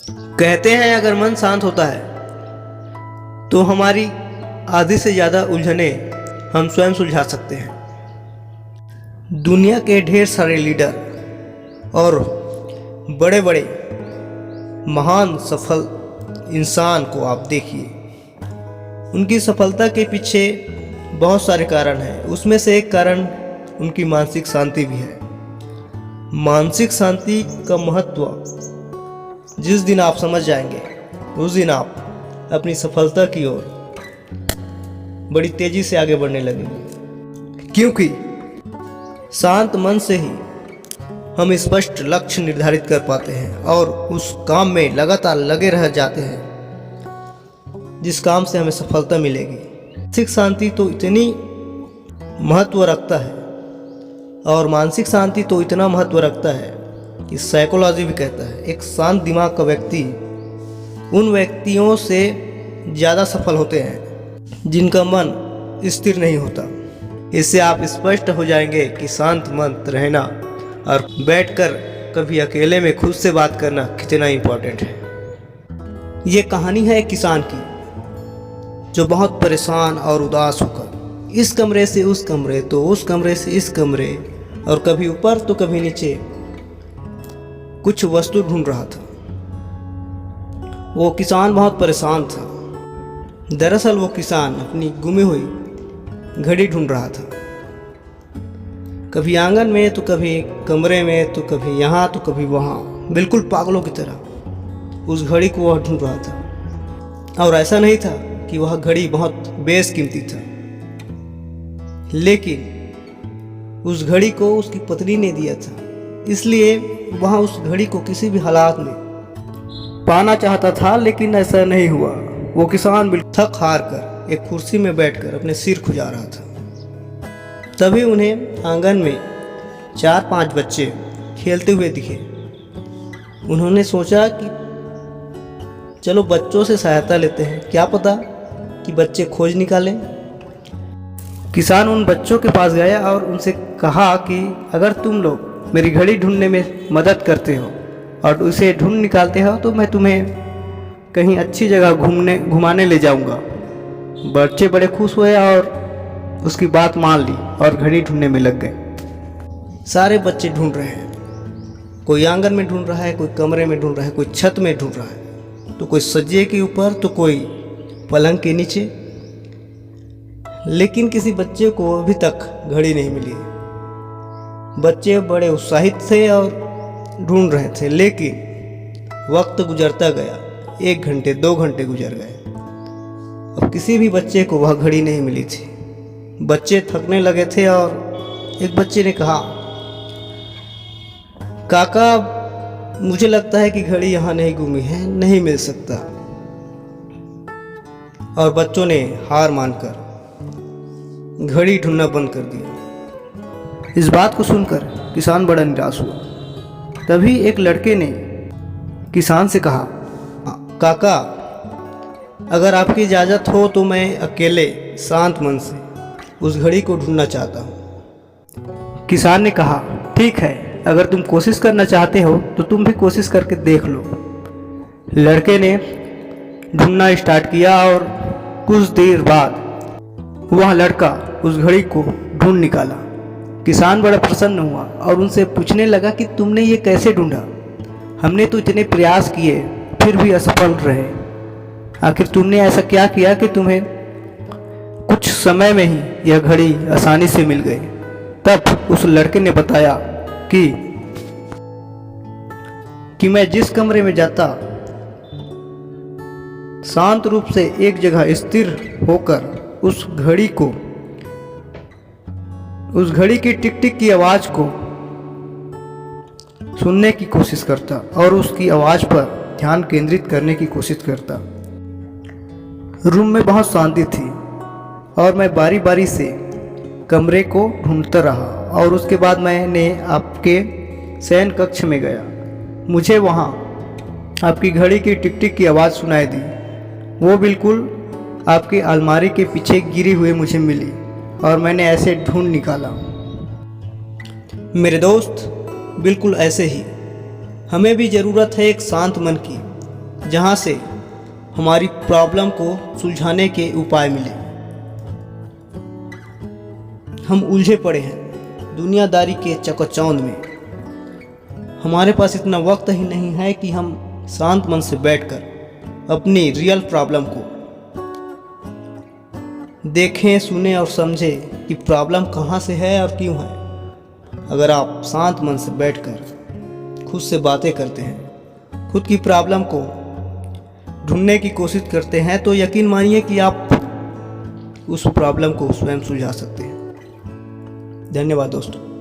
कहते हैं अगर मन शांत होता है तो हमारी आधी से ज़्यादा उलझनें हम स्वयं सुलझा सकते हैं। दुनिया के ढेर सारे लीडर और बड़े बड़े महान सफल इंसान को आप देखिए, उनकी सफलता के पीछे बहुत सारे कारण हैं। उसमें से एक कारण उनकी मानसिक शांति भी है। मानसिक शांति का महत्व जिस दिन आप समझ जाएंगे उस दिन आप अपनी सफलता की ओर बड़ी तेजी से आगे बढ़ने लगेंगे, क्योंकि शांत मन से ही हम स्पष्ट लक्ष्य निर्धारित कर पाते हैं और उस काम में लगातार लगे रह जाते हैं जिस काम से हमें सफलता मिलेगी। मानसिक शांति तो इतनी महत्व रखता है और मानसिक शांति तो इतना महत्व रखता है कि साइकोलॉजी भी कहता है एक शांत दिमाग का व्यक्ति उन व्यक्तियों से ज़्यादा सफल होते हैं जिनका मन स्थिर नहीं होता। इससे आप स्पष्ट हो जाएंगे कि शांत मन रहना और बैठकर कभी अकेले में खुद से बात करना कितना इम्पोर्टेंट है। ये कहानी है एक किसान की जो बहुत परेशान और उदास होकर इस कमरे से उस कमरे तो उस कमरे से इस कमरे और कभी ऊपर तो कभी नीचे कुछ वस्तु ढूंढ रहा था। वो किसान बहुत परेशान था। दरअसल वो किसान अपनी गुमी हुई घड़ी ढूंढ रहा था, कभी आंगन में तो कभी कमरे में तो कभी यहाँ तो कभी वहाँ, बिल्कुल पागलों की तरह उस घड़ी को वह ढूंढ रहा था। और ऐसा नहीं था कि वह घड़ी बहुत बेशकीमती था, लेकिन उस घड़ी को उसकी पत्नी ने दिया था, इसलिए वह उस घड़ी को किसी भी हालात में पाना चाहता था। लेकिन ऐसा नहीं हुआ। वो किसान बिल्कुल थक हार कर एक कुर्सी में बैठकर अपने सिर खुजा रहा था। तभी उन्हें आंगन में 4-5 बच्चे खेलते हुए दिखे। उन्होंने सोचा कि चलो बच्चों से सहायता लेते हैं, क्या पता कि बच्चे खोज निकालें। किसान उन बच्चों के पास गया और उनसे कहा कि अगर तुम लोग मेरी घड़ी ढूंढने में मदद करते हो और उसे ढूंढ निकालते हो तो मैं तुम्हें कहीं अच्छी जगह घुमाने ले जाऊंगा। बच्चे बड़े खुश हुए और उसकी बात मान ली और घड़ी ढूंढने में लग गए। सारे बच्चे ढूंढ रहे हैं, कोई आंगन में ढूंढ रहा है, कोई कमरे में ढूंढ रहा है, कोई छत में ढूंढ रहा है, तो कोई सज्जे के ऊपर तो कोई पलंग के नीचे, लेकिन किसी बच्चे को अभी तक घड़ी नहीं मिली। बच्चे बड़े उत्साहित थे और ढूंढ रहे थे, लेकिन वक्त गुजरता गया। 1 घंटे 2 घंटे गुजर गए, अब किसी भी बच्चे को वह घड़ी नहीं मिली थी। बच्चे थकने लगे थे और एक बच्चे ने कहा, काका मुझे लगता है कि घड़ी यहाँ नहीं गुमी है, नहीं मिल सकता। और बच्चों ने हार मानकर घड़ी ढूंढना बंद कर दिया। इस बात को सुनकर किसान बड़ा निराश हुआ। तभी एक लड़के ने किसान से कहा, काका अगर आपकी इजाज़त हो तो मैं अकेले शांत मन से उस घड़ी को ढूंढना चाहता हूँ। किसान ने कहा, ठीक है, अगर तुम कोशिश करना चाहते हो तो तुम भी कोशिश करके देख लो। लड़के ने ढूंढना स्टार्ट किया और कुछ देर बाद वह लड़का उस घड़ी को ढूंढ निकाला। किसान बड़ा प्रसन्न हुआ और उनसे पूछने लगा कि तुमने ये कैसे ढूंढा? हमने तो इतने प्रयास किए फिर भी असफल रहे। आखिर तुमने ऐसा क्या किया कि तुम्हें कुछ समय में ही यह घड़ी आसानी से मिल गई? तब उस लड़के ने बताया कि मैं जिस कमरे में जाता, शांत रूप से एक जगह स्थिर होकर उस घड़ी की टिक टिक की आवाज़ को सुनने की कोशिश करता और उसकी आवाज़ पर ध्यान केंद्रित करने की कोशिश करता। रूम में बहुत शांति थी और मैं बारी बारी से कमरे को ढूंढता रहा और उसके बाद मैंने आपके शयन कक्ष में गया। मुझे वहाँ आपकी घड़ी की टिक टिक की आवाज़ सुनाई दी। वो बिल्कुल आपकी अलमारी के पीछे गिरी हुई मुझे मिली और मैंने ऐसे ढूंढ निकाला। मेरे दोस्त, बिल्कुल ऐसे ही हमें भी ज़रूरत है एक शांत मन की जहाँ से हमारी प्रॉब्लम को सुलझाने के उपाय मिले। हम उलझे पड़े हैं दुनियादारी के चकाचौंध में। हमारे पास इतना वक्त ही नहीं है कि हम शांत मन से बैठकर अपनी रियल प्रॉब्लम को देखें, सुने और समझें कि प्रॉब्लम कहाँ से है और क्यों है। अगर आप शांत मन से बैठकर खुद से बातें करते हैं, खुद की प्रॉब्लम को ढूंढने की कोशिश करते हैं, तो यकीन मानिए कि आप उस प्रॉब्लम को स्वयं सुलझा सकते हैं। धन्यवाद दोस्तों।